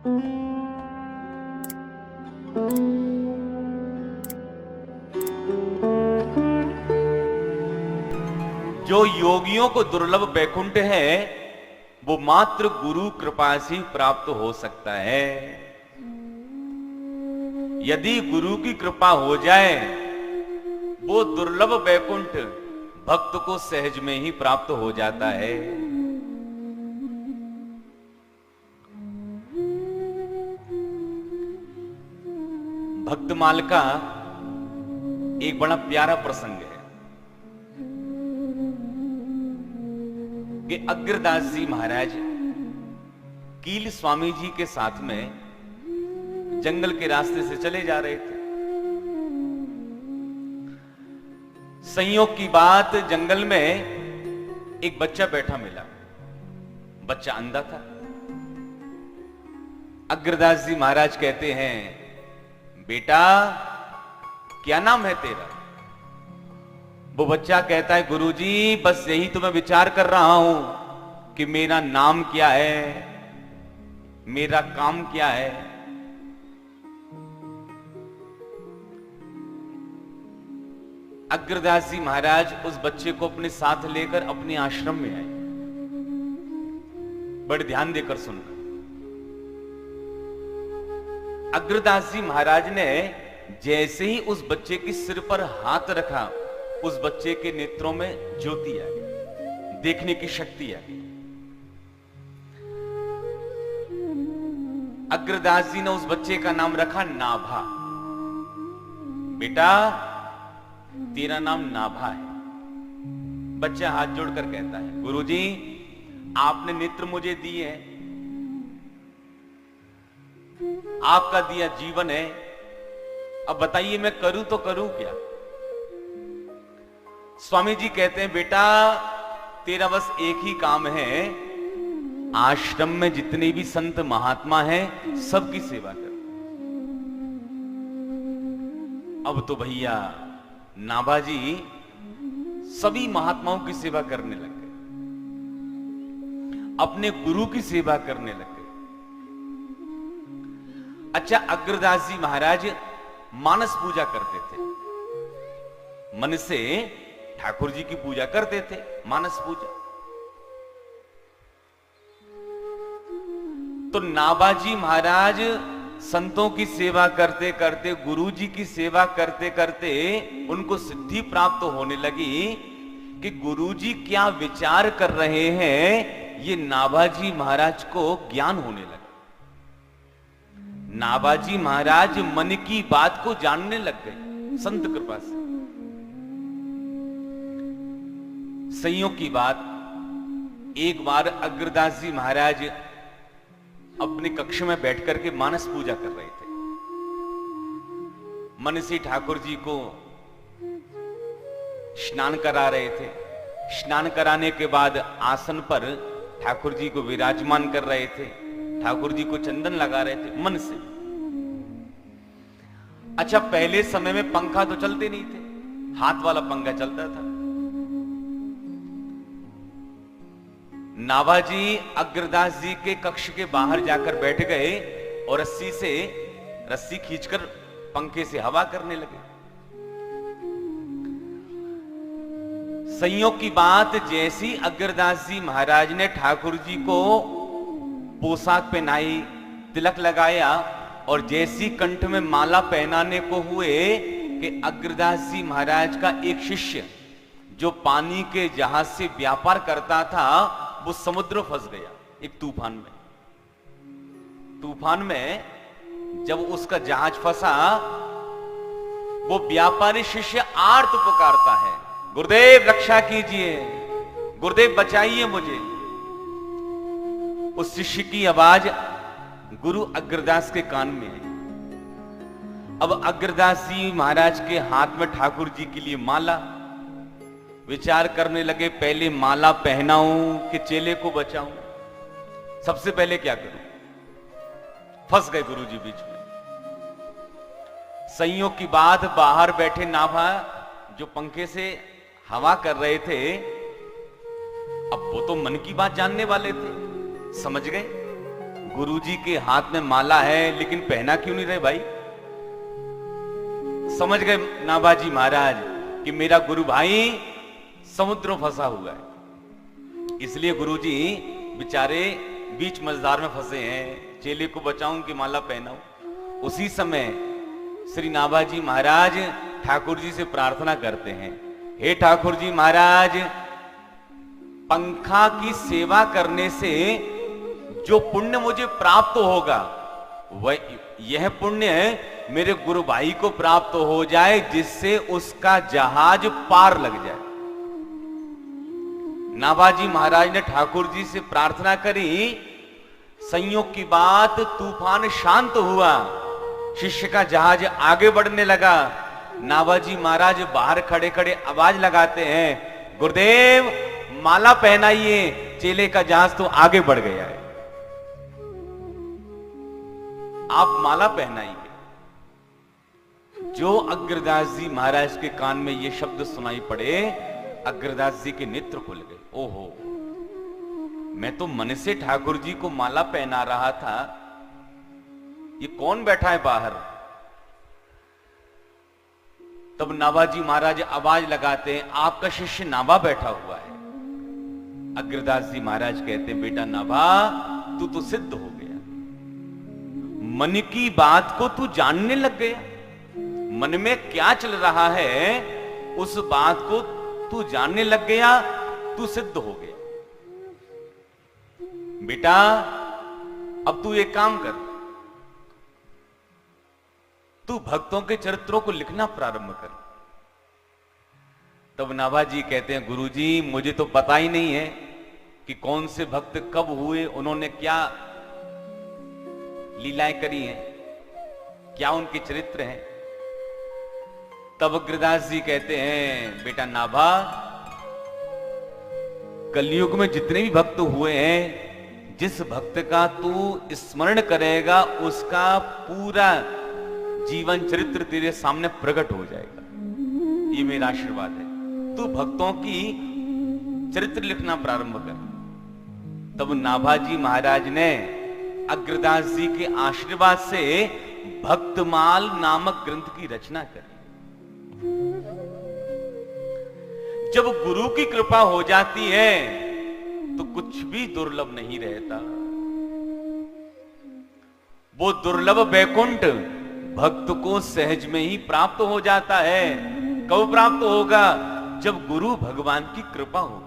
जो योगियों को दुर्लभ वैकुंठ है वो मात्र गुरु कृपा से प्राप्त हो सकता है। यदि गुरु की कृपा हो जाए वो दुर्लभ वैकुंठ भक्त को सहज में ही प्राप्त हो जाता है। भक्तमाल का एक बड़ा प्यारा प्रसंग है कि अग्रदास जी महाराज कील स्वामी जी के साथ में जंगल के रास्ते से चले जा रहे थे। संयोग की बात, जंगल में एक बच्चा बैठा मिला। बच्चा अंधा था। अग्रदास जी महाराज कहते हैं, बेटा क्या नाम है तेरा? वो बच्चा कहता है, गुरुजी बस यही तो मैं विचार कर रहा हूं कि मेरा नाम क्या है, मेरा काम क्या है। अग्रदास जी महाराज उस बच्चे को अपने साथ लेकर अपने आश्रम में आए। बड़े ध्यान देकर सुनना। अग्रदास जी महाराज ने जैसे ही उस बच्चे के सिर पर हाथ रखा, उस बच्चे के नेत्रों में ज्योति आ गई, देखने की शक्ति आ गई। अग्रदास जी ने उस बच्चे का नाम रखा नाभा। बेटा तेरा नाम नाभा है। बच्चा हाथ जोड़कर कहता है, गुरुजी आपने नेत्र मुझे दिए हैं, आपका दिया जीवन है, अब बताइए मैं करूं तो करूं क्या? स्वामी जी कहते हैं, बेटा तेरा बस एक ही काम है, आश्रम में जितने भी संत महात्मा हैं सबकी सेवा कर। अब तो भैया नाभाजी सभी महात्माओं की सेवा करने लग गए, अपने गुरु की सेवा करने लग गए। अच्छा, अग्रदास जी महाराज मानस पूजा करते थे, मन से ठाकुर जी की पूजा करते थे, मानस पूजा। तो नाभाजी महाराज संतों की सेवा करते करते, गुरु जी की सेवा करते करते उनको सिद्धि प्राप्त होने लगी कि गुरु जी क्या विचार कर रहे हैं ये नाभाजी महाराज को ज्ञान होने लगा। नाभाजी महाराज मन की बात को जानने लग गए संत कृपा से। संयोग की बात, एक बार अग्रदास जी महाराज अपने कक्ष में बैठकर के मानस पूजा कर रहे थे। मन से ठाकुर जी को स्नान करा रहे थे। स्नान कराने के बाद आसन पर ठाकुर जी को विराजमान कर रहे थे, ठाकुर जी को चंदन लगा रहे थे मन से। अच्छा, पहले समय में पंखा तो चलते नहीं थे, हाथ वाला पंखा चलता था। नाभाजी अग्रदास जी के कक्ष के बाहर जाकर बैठ गए और रस्सी खींचकर पंखे से हवा करने लगे। संयोग की बात, जैसी अग्रदास जी महाराज ने ठाकुर जी को पोशाक पहनाई, तिलक लगाया और जैसी कंठ में माला पहनाने को हुए कि अग्रदास जी महाराज का एक शिष्य जो पानी के जहाज से व्यापार करता था वो समुद्र फंस गया एक तूफान में। तूफान में जब उसका जहाज फंसा, वो व्यापारी शिष्य आर्त पुकारता है, गुरुदेव रक्षा कीजिए, गुरुदेव बचाइए मुझे। उस शिष्य की आवाज गुरु अग्रदास के कान में आई। अब अग्रदास जी महाराज के हाथ में ठाकुर जी के लिए माला, विचार करने लगे पहले माला पहनाऊं कि चेले को बचाऊं, सबसे पहले क्या करूं? फंस गए गुरु जी बीच में। संयोग की बात, बाहर बैठे नाभा जो पंखे से हवा कर रहे थे, अब वो तो मन की बात जानने वाले थे, समझ गए गुरुजी के हाथ में माला है लेकिन पहना क्यों नहीं रहे भाई? समझ गए नाभाजी महाराज कि मेरा गुरु भाई समुद्र में फंसा हुआ है, इसलिए गुरुजी बेचारे बीच मझधार में फंसे हैं, चेले को बचाऊं कि माला पहनाऊं। उसी समय श्री नाभाजी महाराज ठाकुर जी से प्रार्थना करते हैं, हे ठाकुर जी महाराज, पंखा की सेवा करने से जो पुण्य मुझे प्राप्त होगा वह यह पुण्य मेरे गुरु भाई को प्राप्त हो जाए, जिससे उसका जहाज पार लग जाए। नाभाजी महाराज ने ठाकुर जी से प्रार्थना करी, संयोग की बात तूफान शांत हुआ, शिष्य का जहाज आगे बढ़ने लगा। नाभाजी महाराज बाहर खड़े खड़े आवाज लगाते हैं, गुरुदेव माला पहनाइए, चेले का जहाज तो आगे बढ़ गया है, आप माला पहनाइए। जो अग्रदास जी महाराज के कान में ये शब्द सुनाई पड़े, अग्रदास जी के नेत्र खुल गए। ओहो, मैं तो मन से ठाकुर जी को माला पहना रहा था, ये कौन बैठा है बाहर? तब नाभाजी महाराज आवाज लगाते हैं, आपका शिष्य नाभा बैठा हुआ है। अग्रदास जी महाराज कहते हैं, बेटा नाभा, तू तो सिद्ध हो गया, मन की बात को तू जानने लग गया, मन में क्या चल रहा है उस बात को तू जानने लग गया, तू सिद्ध हो गया। बेटा अब तू एक काम कर, तू भक्तों के चरित्रों को लिखना प्रारंभ कर। तब नाभाजी कहते हैं, गुरुजी मुझे तो पता ही नहीं है कि कौन से भक्त कब हुए, उन्होंने क्या लीलाएं करी हैं, क्या उनके चरित्र हैं। तब अग्रदास जी कहते हैं, बेटा नाभा, कलयुग में जितने भी भक्त हुए हैं, जिस भक्त का तू स्मरण करेगा उसका पूरा जीवन चरित्र तेरे सामने प्रकट हो जाएगा, ये मेरा आशीर्वाद है। तू भक्तों की चरित्र लिखना प्रारंभ कर। तब नाभाजी महाराज ने अग्रदास जी के आशीर्वाद से भक्तमाल नामक ग्रंथ की रचना करी। जब गुरु की कृपा हो जाती है तो कुछ भी दुर्लभ नहीं रहता। वो दुर्लभ वैकुंठ भक्त को सहज में ही प्राप्त हो जाता है। कब प्राप्त होगा? जब गुरु भगवान की कृपा होगी।